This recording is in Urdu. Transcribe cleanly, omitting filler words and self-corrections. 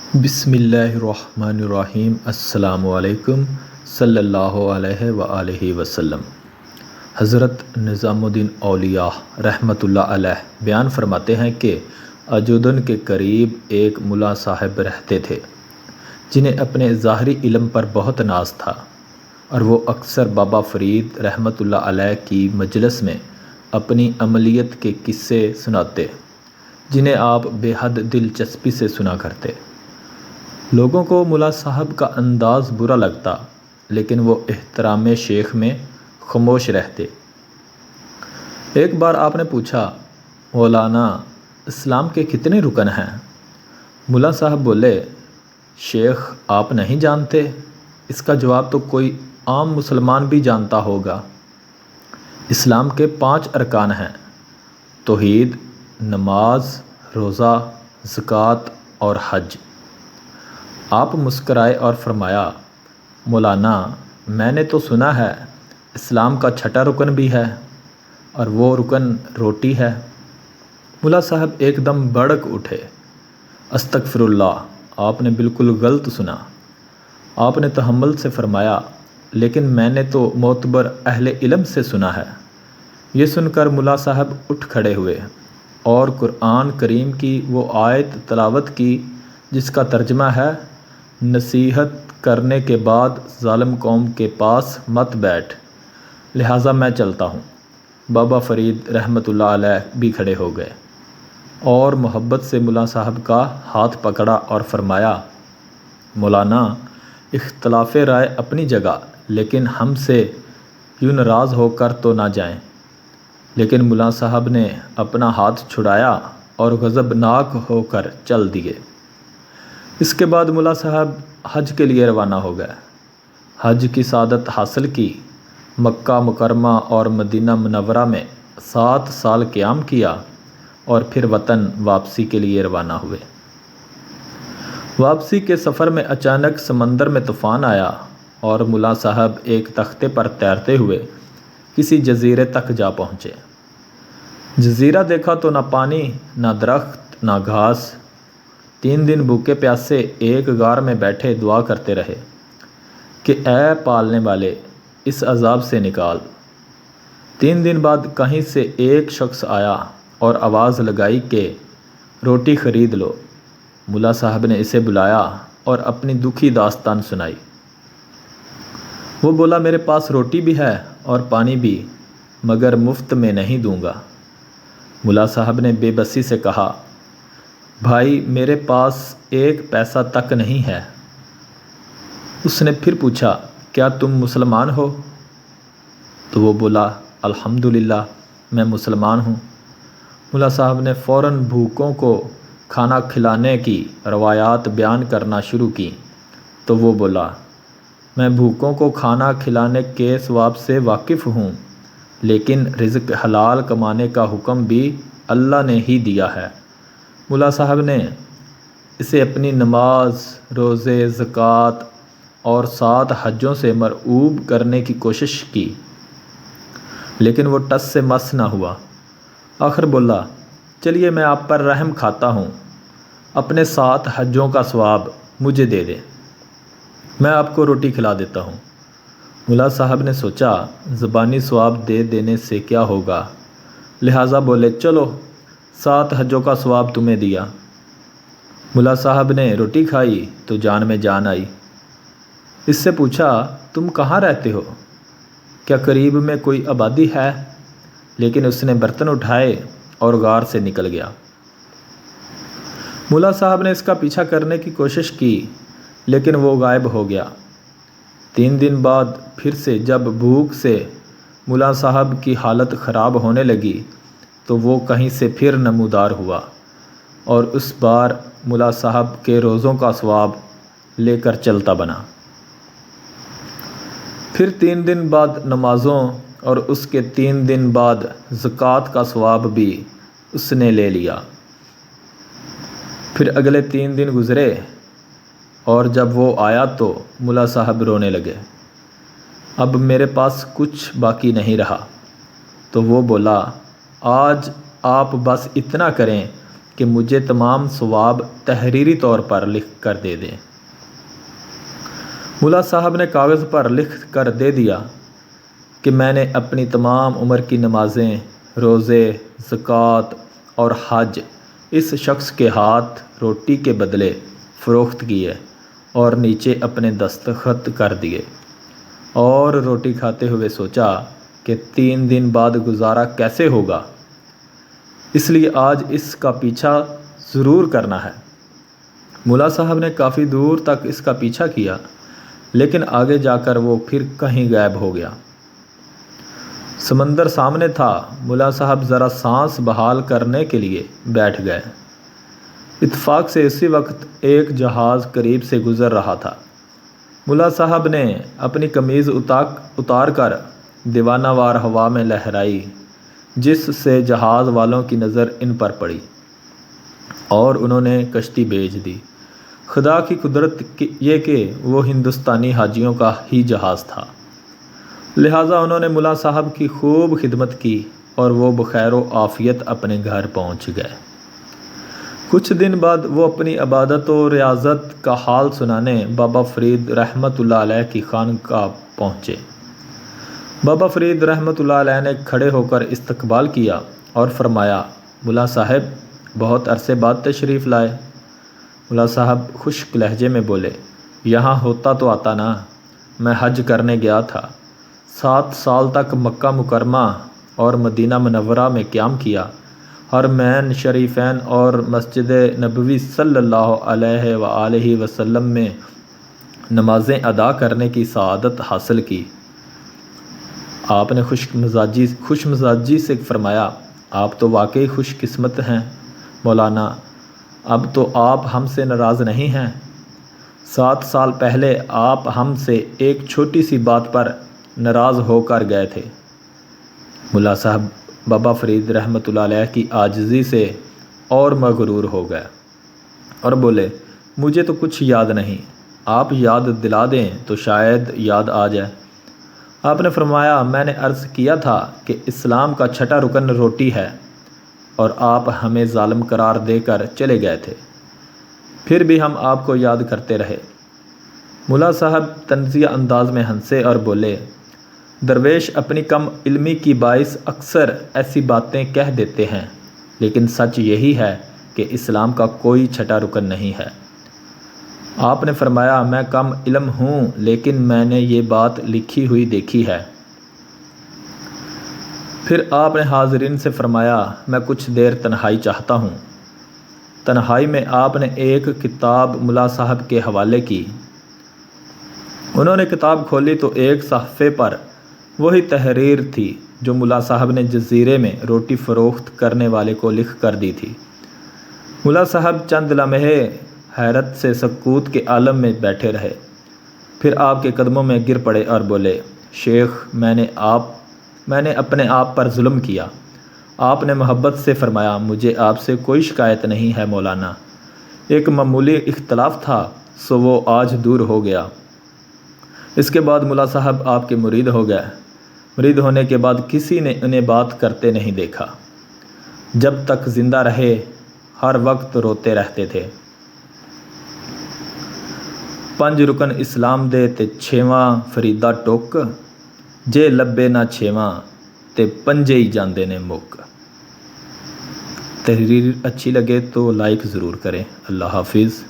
بسم اللہ الرحمن الرحیم۔ السلام علیکم صلی اللہ علیہ وآلہ وسلم۔ حضرت نظام الدین اولیاء رحمۃ اللہ علیہ بیان فرماتے ہیں کہ اجودن کے قریب ایک ملا صاحب رہتے تھے جنہیں اپنے ظاہری علم پر بہت ناز تھا، اور وہ اکثر بابا فرید رحمۃ اللہ علیہ کی مجلس میں اپنی عملیت کے قصے سناتے، جنہیں آپ بے حد دلچسپی سے سنا کرتے۔ لوگوں کو ملا صاحب کا انداز برا لگتا، لیکن وہ احترام شیخ میں خاموش رہتے۔ ایک بار آپ نے پوچھا، مولانا، اسلام کے کتنے رکن ہیں؟ ملا صاحب بولے، شیخ آپ نہیں جانتے؟ اس کا جواب تو کوئی عام مسلمان بھی جانتا ہوگا۔ اسلام کے 5 ارکان ہیں: توحید، نماز، روزہ، زکوٰۃ اور حج۔ آپ مسکرائے اور فرمایا، مولانا، میں نے تو سنا ہے اسلام کا 6واں رکن بھی ہے، اور وہ رکن روٹی ہے۔ ملا صاحب ایک دم بھڑک اٹھے۔ استغفر اللہ، آپ نے بالکل غلط سنا۔ آپ نے تحمل سے فرمایا، لیکن میں نے تو معتبر اہل علم سے سنا ہے۔ یہ سن کر ملا صاحب اٹھ کھڑے ہوئے اور قرآن کریم کی وہ آیت تلاوت کی جس کا ترجمہ ہے، نصیحت کرنے کے بعد ظالم قوم کے پاس مت بیٹھ، لہٰذا میں چلتا ہوں۔ بابا فرید رحمۃ اللہ علیہ بھی کھڑے ہو گئے اور محبت سے ملا صاحب کا ہاتھ پکڑا اور فرمایا، مولانا، اختلاف رائے اپنی جگہ، لیکن ہم سے یوں ناراض ہو کر تو نہ جائیں۔ لیکن ملا صاحب نے اپنا ہاتھ چھڑایا اور غضبناک ہو کر چل دیے۔ اس کے بعد ملا صاحب حج کے لیے روانہ ہو گئے۔ حج کی سعادت حاصل کی، مکہ مکرمہ اور مدینہ منورہ میں 7 سال قیام کیا، اور پھر وطن واپسی کے لیے روانہ ہوئے۔ واپسی کے سفر میں اچانک سمندر میں طوفان آیا اور ملا صاحب ایک تختے پر تیرتے ہوئے کسی جزیرے تک جا پہنچے۔ جزیرہ دیکھا تو نہ پانی، نہ درخت، نہ گھاس۔ 3 دن بھوکے پیاسے ایک غار میں بیٹھے دعا کرتے رہے کہ اے پالنے والے، اس عذاب سے نکال۔ 3 دن بعد کہیں سے ایک شخص آیا اور آواز لگائی کہ روٹی خرید لو۔ ملا صاحب نے اسے بلایا اور اپنی دکھی داستان سنائی۔ وہ بولا، میرے پاس روٹی بھی ہے اور پانی بھی، مگر مفت میں نہیں دوں گا۔ ملا صاحب نے بے بسی سے کہا، بھائی، میرے پاس 1 پیسہ تک نہیں ہے۔ اس نے پھر پوچھا، کیا تم مسلمان ہو؟ تو وہ بولا، الحمدللہ، میں مسلمان ہوں۔ ملا صاحب نے فوراً بھوکوں کو کھانا کھلانے کی روایات بیان کرنا شروع کی تو وہ بولا، میں بھوکوں کو کھانا کھلانے کے ثواب سے واقف ہوں، لیکن رزق حلال کمانے کا حکم بھی اللہ نے ہی دیا ہے۔ ملا صاحب نے اسے اپنی نماز، روزے، زکوٰۃ اور 7 حجوں سے مرعوب کرنے کی کوشش کی، لیکن وہ ٹس سے مس نہ ہوا۔ آخر بولا، چلیے میں آپ پر رحم کھاتا ہوں، اپنے 7 حجوں کا ثواب مجھے دے دیں، میں آپ کو روٹی کھلا دیتا ہوں۔ ملا صاحب نے سوچا، زبانی ثواب دے دینے سے کیا ہوگا، لہٰذا بولے، چلو 7 حجوں کا ثواب تمہیں دیا۔ ملا صاحب نے روٹی کھائی تو جان میں جان آئی۔ اس سے پوچھا، تم کہاں رہتے ہو؟ کیا قریب میں کوئی آبادی ہے؟ لیکن اس نے برتن اٹھائے اور غار سے نکل گیا۔ ملا صاحب نے اس کا پیچھا کرنے کی کوشش کی، لیکن وہ غائب ہو گیا۔ 3 دن بعد پھر سے جب بھوک سے ملا صاحب کی حالت خراب ہونے لگی تو وہ کہیں سے پھر نمودار ہوا، اور اس بار ملا صاحب کے روزوں کا ثواب لے کر چلتا بنا۔ پھر 3 دن بعد نمازوں اور اس کے 3 دن بعد زکوٰۃ کا ثواب بھی اس نے لے لیا۔ پھر اگلے 3 دن گزرے اور جب وہ آیا تو ملا صاحب رونے لگے، اب میرے پاس کچھ باقی نہیں رہا۔ تو وہ بولا، آج آپ بس اتنا کریں کہ مجھے تمام ثواب تحریری طور پر لکھ کر دے دیں۔ ملا صاحب نے کاغذ پر لکھ کر دے دیا کہ میں نے اپنی تمام عمر کی نمازیں، روزے، زکوٰۃ اور حج اس شخص کے ہاتھ روٹی کے بدلے فروخت کیے اور نیچے اپنے دستخط کر دیے، اور روٹی کھاتے ہوئے سوچا کہ 3 دن بعد گزارا کیسے ہوگا، اس لیے آج اس کا پیچھا ضرور کرنا ہے۔ ملا صاحب نے کافی دور تک اس کا پیچھا کیا، لیکن آگے جا کر وہ پھر کہیں غائب ہو گیا۔ سمندر سامنے تھا۔ ملا صاحب ذرا سانس بحال کرنے کے لیے بیٹھ گئے۔ اتفاق سے اسی وقت ایک جہاز قریب سے گزر رہا تھا۔ ملا صاحب نے اپنی قمیض اتار کر دیوانہ وار ہوا میں لہرائی، جس سے جہاز والوں کی نظر ان پر پڑی اور انہوں نے کشتی بھیج دی۔ خدا کی قدرت یہ کہ وہ ہندوستانی حاجیوں کا ہی جہاز تھا، لہٰذا انہوں نے ملا صاحب کی خوب خدمت کی اور وہ بخیر و عافیت اپنے گھر پہنچ گئے۔ کچھ دن بعد وہ اپنی عبادت و ریاضت کا حال سنانے بابا فرید رحمۃ اللہ علیہ کی خانقاہ پہنچے۔ بابا فرید رحمۃ اللہ علیہ نے کھڑے ہو کر استقبال کیا اور فرمایا، ملا صاحب بہت عرصے بعد تشریف لائے۔ ملا صاحب خشک لہجے میں بولے، یہاں ہوتا تو آتا نا، میں حج کرنے گیا تھا۔ 7 سال تک مکہ مکرمہ اور مدینہ منورہ میں قیام کیا، حرمین شریفین اور مسجد نبوی صلی اللہ علیہ وآلہ وسلم میں نمازیں ادا کرنے کی سعادت حاصل کی۔ آپ نے خوش مزاجی سے فرمایا، آپ تو واقعی خوش قسمت ہیں مولانا، اب تو آپ ہم سے ناراض نہیں ہیں۔ 7 سال پہلے آپ ہم سے ایک چھوٹی سی بات پر ناراض ہو کر گئے تھے۔ ملا صاحب بابا فرید رحمۃ اللہ علیہ کی عاجزی سے اور مغرور ہو گئے اور بولے، مجھے تو کچھ یاد نہیں، آپ یاد دلا دیں تو شاید یاد آ جائے۔ آپ نے فرمایا، میں نے عرض کیا تھا کہ اسلام کا 6واں رکن روٹی ہے، اور آپ ہمیں ظالم قرار دے کر چلے گئے تھے، پھر بھی ہم آپ کو یاد کرتے رہے۔ ملا صاحب طنزیہ انداز میں ہنسے اور بولے، درویش اپنی کم علمی کی باعث اکثر ایسی باتیں کہہ دیتے ہیں، لیکن سچ یہی ہے کہ اسلام کا کوئی 6واں رکن نہیں ہے۔ آپ نے فرمایا، میں کم علم ہوں، لیکن میں نے یہ بات لکھی ہوئی دیکھی ہے۔ پھر آپ نے حاضرین سے فرمایا، میں کچھ دیر تنہائی چاہتا ہوں۔ تنہائی میں آپ نے ایک کتاب ملا صاحب کے حوالے کی۔ انہوں نے کتاب کھولی تو ایک صفحے پر وہی تحریر تھی جو ملا صاحب نے جزیرے میں روٹی فروخت کرنے والے کو لکھ کر دی تھی۔ ملا صاحب چند لمحے حیرت سے سکوت کے عالم میں بیٹھے رہے، پھر آپ کے قدموں میں گر پڑے اور بولے، شیخ میں نے اپنے آپ پر ظلم کیا۔ آپ نے محبت سے فرمایا، مجھے آپ سے کوئی شکایت نہیں ہے مولانا، ایک معمولی اختلاف تھا سو وہ آج دور ہو گیا۔ اس کے بعد ملا صاحب آپ کے مرید ہو گئے۔ مرید ہونے کے بعد کسی نے انہیں بات کرتے نہیں دیکھا۔ جب تک زندہ رہے ہر وقت روتے رہتے تھے۔ 5 رکن اسلام دے تے 6واں فریدا ٹوک، جے لبے نہ 6واں تے 5 ہی جاندے نے مک۔ تحریر اچھی لگے تو لائک ضرور کریں۔ اللہ حافظ۔